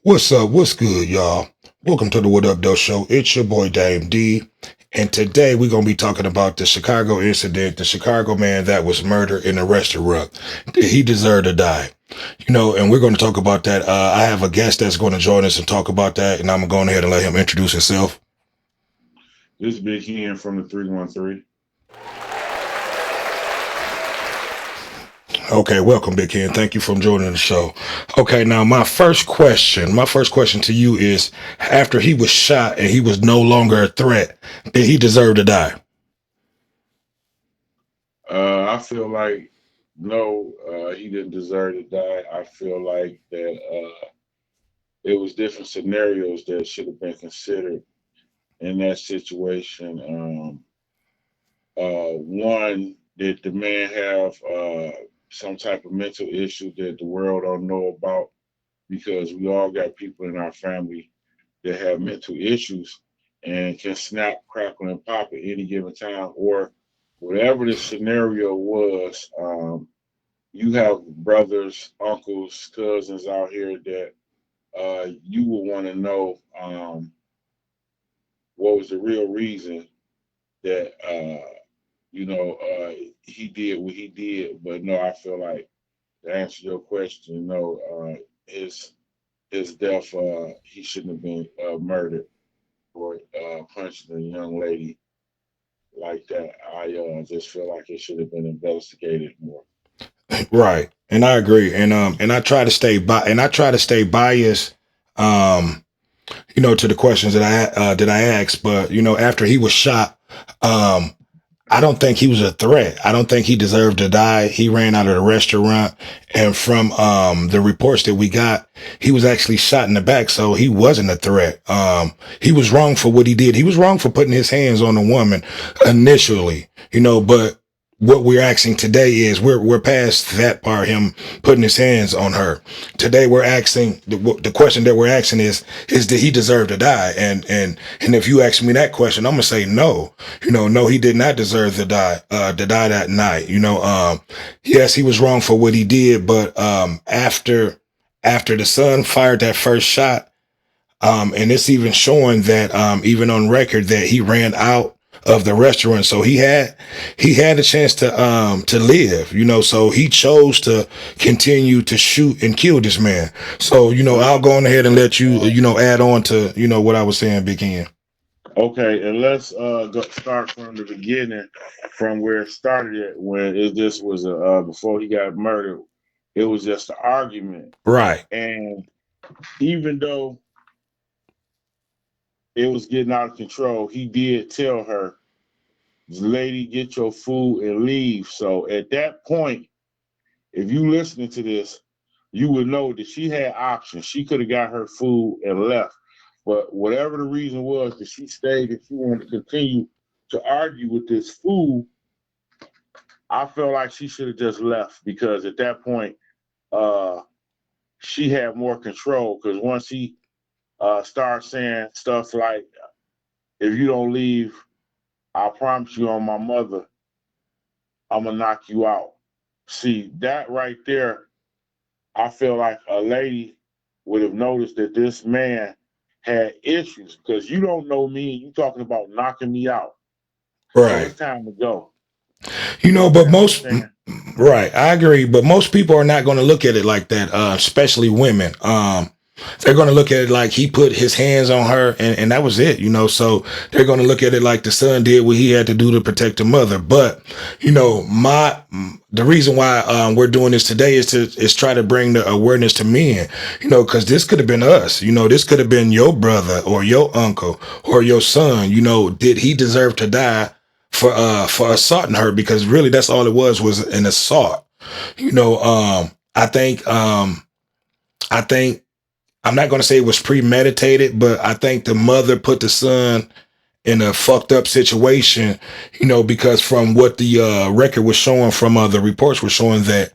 What's up? What's good, y'all? Welcome to the What Up Though Show. It's your boy Dame D, and today we're gonna be talking about the Chicago incident, the Chicago man that was murdered in a restaurant. Did he deserve to die? And we're going to talk about that. I have a guest that's going to join us and talk about that, and I'm going to go ahead and let him introduce himself. This is Big Hen from the 313. Okay, welcome, Big Ken. Thank you for joining the show. Okay, now my first question to you is: after he was shot and he was no longer a threat, did he deserve to die? I feel like no, he didn't deserve to die. I feel like that it was different scenarios that should have been considered in that situation. One, did the man have some type of mental issue that the world don't know about? Because we all got people in our family that have mental issues and can snap, crackle, and pop at any given time, or whatever the scenario was. You have brothers, uncles, cousins out here that you will want to know what was the real reason that he did what he did. But no, I feel like to answer your question, no, his death, he shouldn't have been murdered or punching a young lady like that. I just feel like it should have been investigated more. Right, and I agree, and I try to stay biased, um, to the questions that I asked. But after he was shot, um, I don't think he was a threat. I don't think he deserved to die. He ran out of the restaurant, and from the reports that we got, he was actually shot in the back, so he wasn't a threat. He was wrong for what he did. He was wrong for putting his hands on a woman initially, but what we're asking today is we're past that part, him putting his hands on her. Today we're asking the question that we're asking is did he deserve to die? And if you ask me that question, I'm gonna say no. No, he did not deserve to die that night. Yes, he was wrong for what he did, but after the son fired that first shot, and it's even showing that even on record that he ran out of the restaurant, so he had a chance to live. So he chose to continue to shoot and kill this man. So I'll go on ahead and let you add on to what I was saying, Big Ken. Okay, and let's start from the beginning, from where it started at, when it just was before he got murdered. It was just an argument, Right. and even though it was getting out of control, he did tell her, "Lady, get your food and leave." So at that point, if you listening to this, you would know that she had options. She could have got her food and left. But whatever the reason was that she stayed and she wanted to continue to argue with this fool, I felt like she should have just left, because at that point, uh, she had more control. Because once he started saying stuff like, "If you don't leave, I promise you on my mother, I'm going to knock you out." See, that right there, I feel like a lady would have noticed that this man had issues, because you don't know me and you talking about knocking me out. So Right. it's time to go. You But understand what I'm most, saying? right, I agree. But most people are not going to look at it like that, especially women. They're going to look at it like he put his hands on her and that was it, So they're going to look at it like the son did what he had to do to protect the mother. But, the reason why we're doing this today is try to bring the awareness to men, because this could have been us. This could have been your brother or your uncle or your son. Did he deserve to die for assaulting her? Because really that's all it was an assault. I think I think I'm not going to say it was premeditated, but I think the mother put the son in a fucked up situation, because from what the record was showing, from the reports were showing that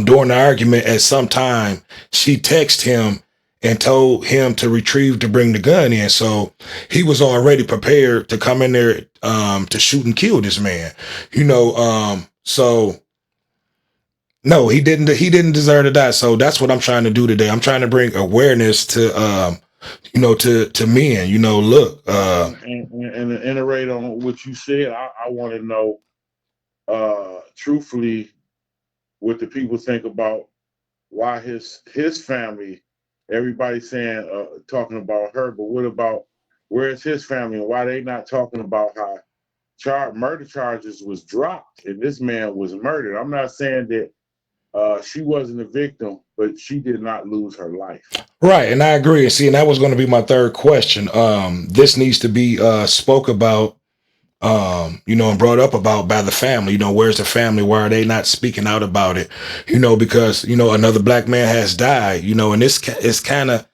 during the argument at some time, she texted him and told him to bring the gun in. So he was already prepared to come in there , to shoot and kill this man. So, No, he didn't. He didn't deserve to die. So that's what I'm trying to do today. I'm trying to bring awareness to, to men. Look, And to iterate on what you said, I want to know, truthfully, what the people think about why his family, everybody saying talking about her, but what about where's his family and why they not talking about how murder charges was dropped and this man was murdered? I'm not saying that she wasn't a victim, but she did not lose her life. right, and I agree. And see, and that was going to be my third question. This needs to be spoke about, and brought up about by the family. Where's the family? Why are they not speaking out about it? Because another black man has died. And this is kind of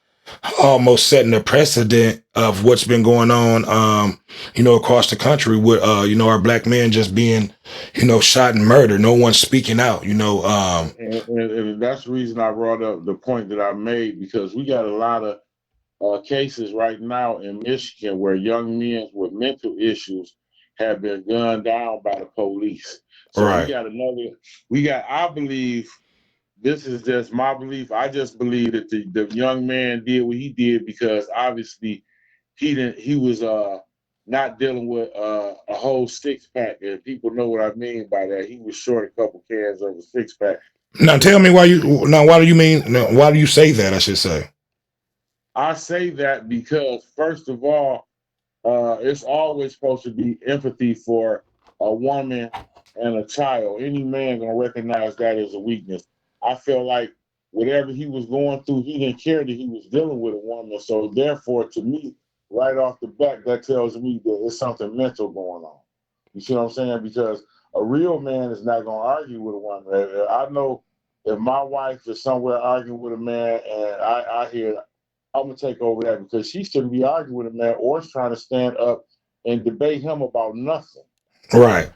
almost setting a precedent of what's been going on, across the country with, our black men just being, shot and murdered. No one's speaking out. And that's the reason I brought up the point that I made because we got a lot of cases right now in Michigan where young men with mental issues have been gunned down by the police. So Right. I believe, this is just my belief. I just believe that the young man did what he did because obviously he was not dealing with a whole six pack. And people know what I mean by that. He was short a couple cans of a six pack. Now tell me why you. Now why do you mean? Why do you say that? I should say. I say that because first of all, it's always supposed to be empathy for a woman and a child. Any man gonna recognize that as a weakness. I feel like whatever he was going through, he didn't care that he was dealing with a woman. So therefore, to me, right off the bat, that tells me that it's something mental going on. You see what I'm saying? Because a real man is not gonna argue with a woman. I know if my wife is somewhere arguing with a man and I hear, I'm gonna take over that because she shouldn't be arguing with a man or trying to stand up and debate him about nothing. Right.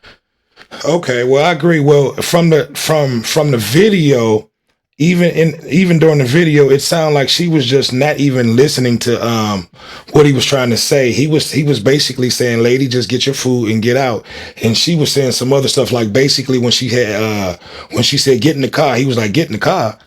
Okay, well, I agree. Well, from the video, even during the video, it sounded like she was just not even listening to what he was trying to say. He was basically saying, "Lady, just get your food and get out." And she was saying some other stuff like basically when she said get in the car, he was like, "Get in the car."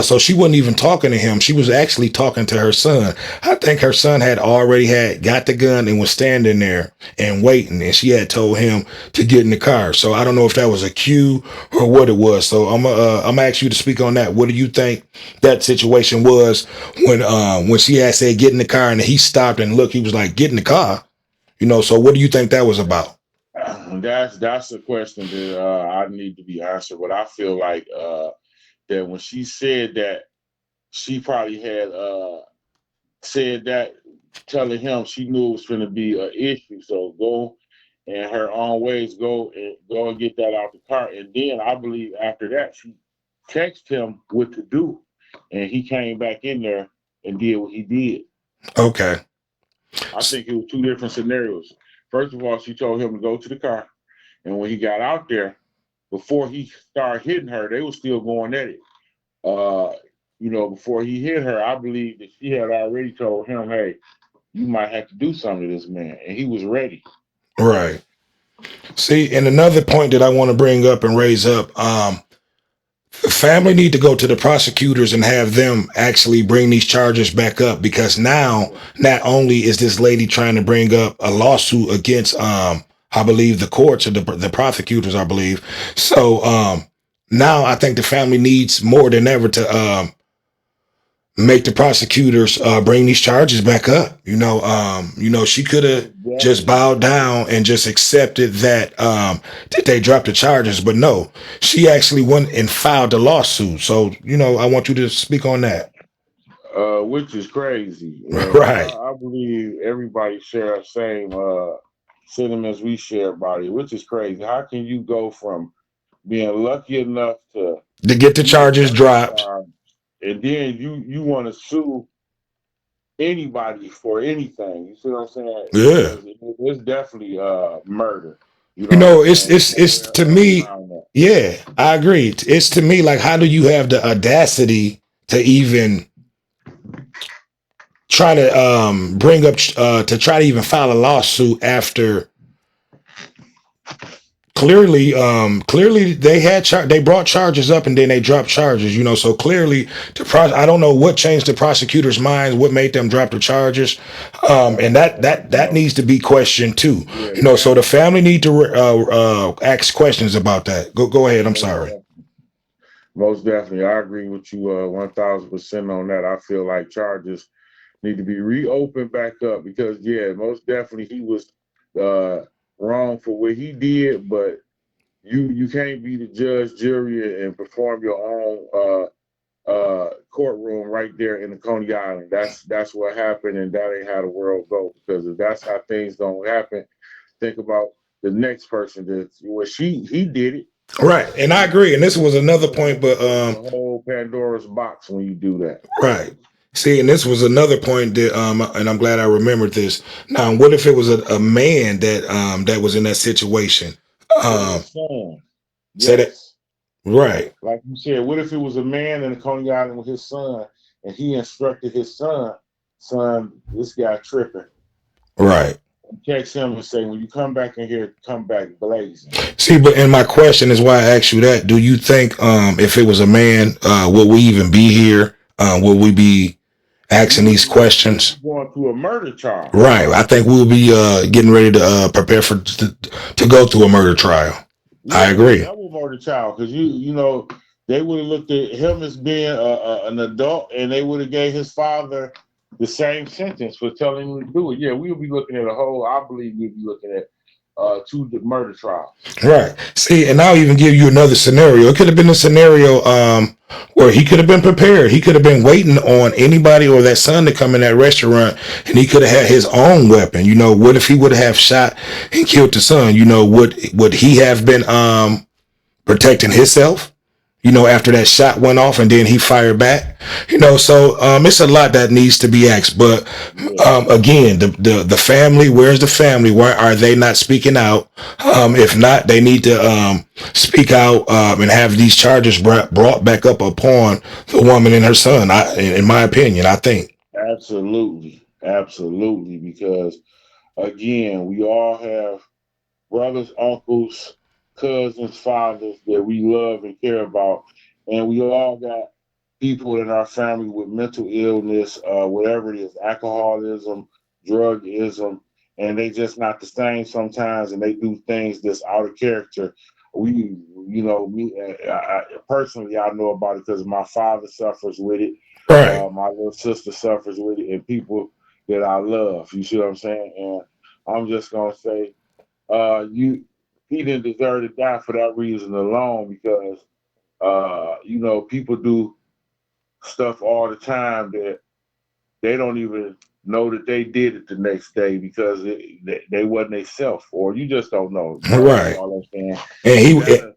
So she wasn't even talking to him. She was actually talking to her son. I think her son had already had got the gun and was standing there and waiting, and she had told him to get in the car. So I don't know if that was a cue or what it was. So I'm gonna ask you to speak on that. What do you think that situation was when she had said get in the car and he stopped and looked, he was like get in the car. So what do you think that was about? That's a question that I need to be answered. But I feel like that when she said that, she probably had said that, telling him she knew it was going to be an issue. So go in her own ways, go and get that out the car. And then I believe after that, she texted him what to do, and he came back in there and did what he did. Okay. I think it was two different scenarios. First of all, she told him to go to the car, and when he got out there, before he started hitting her, they were still going at it. Uh, before he hit her, I believe that she had already told him, "Hey, you might have to do something to this man," and he was ready. Right. See, and another point that I want to bring up and raise up, the family need to go to the prosecutors and have them actually bring these charges back up because now not only is this lady trying to bring up a lawsuit against I believe the courts or the prosecutors, I believe. So now I think the family needs more than ever to make the prosecutors bring these charges back up. She could have just Exactly. bowed down and just accepted that they dropped the charges, but no, she actually went and filed a lawsuit. So I want you to speak on that. Which is crazy. Right. I believe everybody share the same sentiments we share about it, which is crazy. How can you go from being lucky enough to To get the be the charges murder dropped. charge, and then you want to sue anybody for anything? You see what I'm saying? Yeah. Because it's definitely murder. You know what I'm It's saying? it's No way it's to me. around that. Yeah, I agree. It's to me like, how do you have the audacity to even try to bring up to try to even file a lawsuit after clearly they brought charges up and then they dropped charges, so clearly I don't know what changed the prosecutor's minds, what made them drop the charges. And that No, needs to be questioned too, yeah, so the family need to ask questions about that. Go ahead, I'm most sorry. definitely. Most definitely. I agree with you 1000% on that. I feel like charges need to be reopened back up because yeah, most definitely he was uh wrong for what he did, but you can't be the judge, jury, and perform your own courtroom right there in the Coney Island. That's what happened, and that ain't how the world go. Because if that's how things don't happen, think about the next person that well he did it. Right, and I agree, and this was another point, but It's a whole Pandora's box when you do that. right. See, and this was another point that, and I'm glad I remembered this. Now, what if it was a man that was in that situation? With Um, his son, Say that yes. right, Like you said, what if it was a man in the Coney Island with his son, and he instructed his son, this guy tripping. right. Text him and say, when you come back in here, come back blazing. See, but and my question is why I asked you that. Do you think if it was a man, would we even be here? Would we be We asking these wouldn't be questions? going through a murder charge. Right. I think we'll be getting ready to prepare to go through a murder trial. I Yeah, agree. double murder child, because you know they would have looked at him as being an adult, and they would have gave his father the same sentence for telling him to do it. Yeah, we'll be looking at a whole. I believe we'll be looking at two murder trials. Right. See, and I'll even give you another scenario. It could have been a scenario where he could have been prepared. He could have been waiting on anybody or that son to come in that restaurant, and he could have had his own weapon. What if he would have shot and killed the son? Would he have been protecting himself? After that shot went off and then he fired back. So it's a lot that needs to be asked. But Yeah, again, the family, where's the family? Why are they not speaking out? If not, they need to speak out and have these charges brought back up upon the woman and her son. In my opinion, I think. absolutely, absolutely. Because again, we all have brothers, uncles, cousins, fathers that we love and care about. And we all got people in our family with mental illness, whatever it is, alcoholism, drugism, and they just not the same sometimes, and they do things that's out of character. We, me personally, I know about it because my father suffers with it. Right. My little sister suffers with it, and people that I love. You see what I'm saying? And I'm just gonna say you he didn't deserve to die for that reason alone because people do stuff all the time that they don't even know that they did it the next day because they wasn't they self or you just don't know. That's Right. all I'm saying. And You he. gotta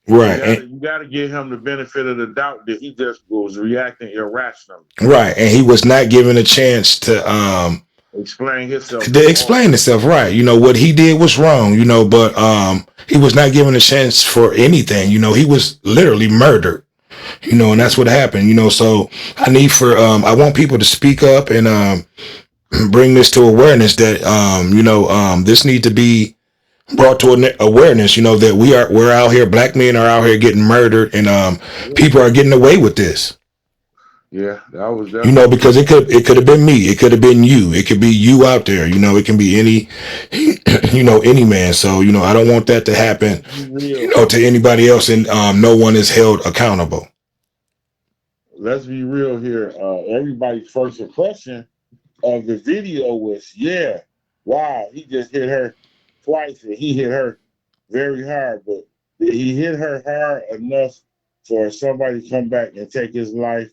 you Right. gotta you gotta give him the benefit of the doubt that he just was reacting irrationally. Right. And he was not given a chance to Explain himself to to the explain officer. himself. Right, what he did was wrong, but he was not given a chance for anything. He was literally murdered, and that's what happened. So I want people to speak up and bring this to awareness that this need to be brought to awareness, that we're out here, black men are out here getting murdered, and Yeah, people are getting away with this. yeah, that was definitely Because it could have been me, it could have been you, it could be you out there, it can be any any man. So I don't want that to happen, let's be real. to anybody else, and no one is held accountable. Let's be real here. Everybody's first impression of the video was, yeah, wow, he just hit her twice and he hit her very hard, but he hit her hard enough for somebody to come back and take his life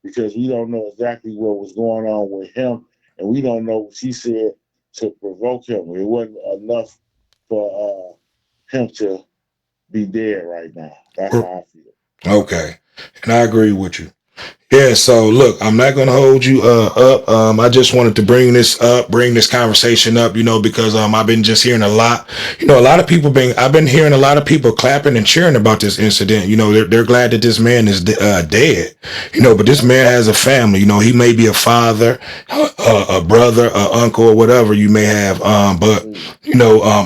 because we don't know exactly what was going on with him and we don't know what she said to provoke him. It wasn't enough for him to be dead right now. That's how I feel. Okay, and I agree with you. Yeah, so look, I'm not gonna hold you up. I just wanted to bring this up, bring this conversation up, because I've been just hearing a lot. A lot of people been I've been hearing a lot of people clapping and cheering about this incident. They're glad that this man is dead. But this man has a family. He may be a father, a brother, a uncle, or whatever you may have. But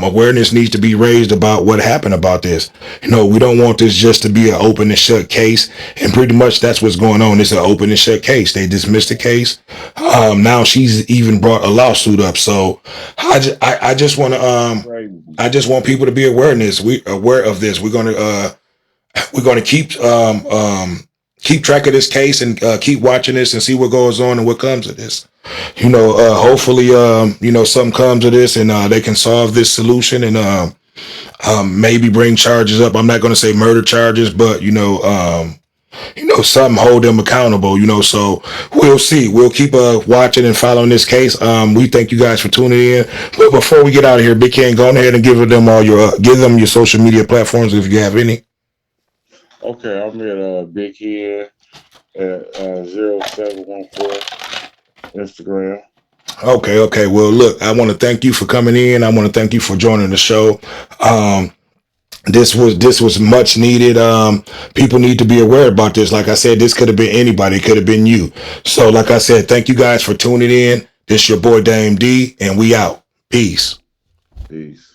awareness needs to be raised about what happened about this. We don't want this just to be an open and shut case, and pretty much that's what's going on. It's an open and shut case. They dismissed the case. Now she's even brought a lawsuit up. So I just want to Crazy. I just want people to be aware of this. We're gonna keep track of this case and keep watching this and see what goes on and what comes of this. Hopefully something comes of this and they can solve this solution and maybe bring charges up. I'm not going to say murder charges, but something hold them accountable. So we'll see. We'll keep watching and following this case. We thank you guys for tuning in. But before we get out of here, Big Ken, go ahead and give them all give them your social media platforms if you have any. Okay, I'm at Big Head at 0714 Instagram. Okay. Well, look, I want to thank you for coming in. I want to thank you for joining the show. Um, this was much needed. People need to be aware about this. Like I said, this could have been anybody. It could have been you. So, like I said, thank you guys for tuning in. This your boy Dame D, and we out. Peace. Peace.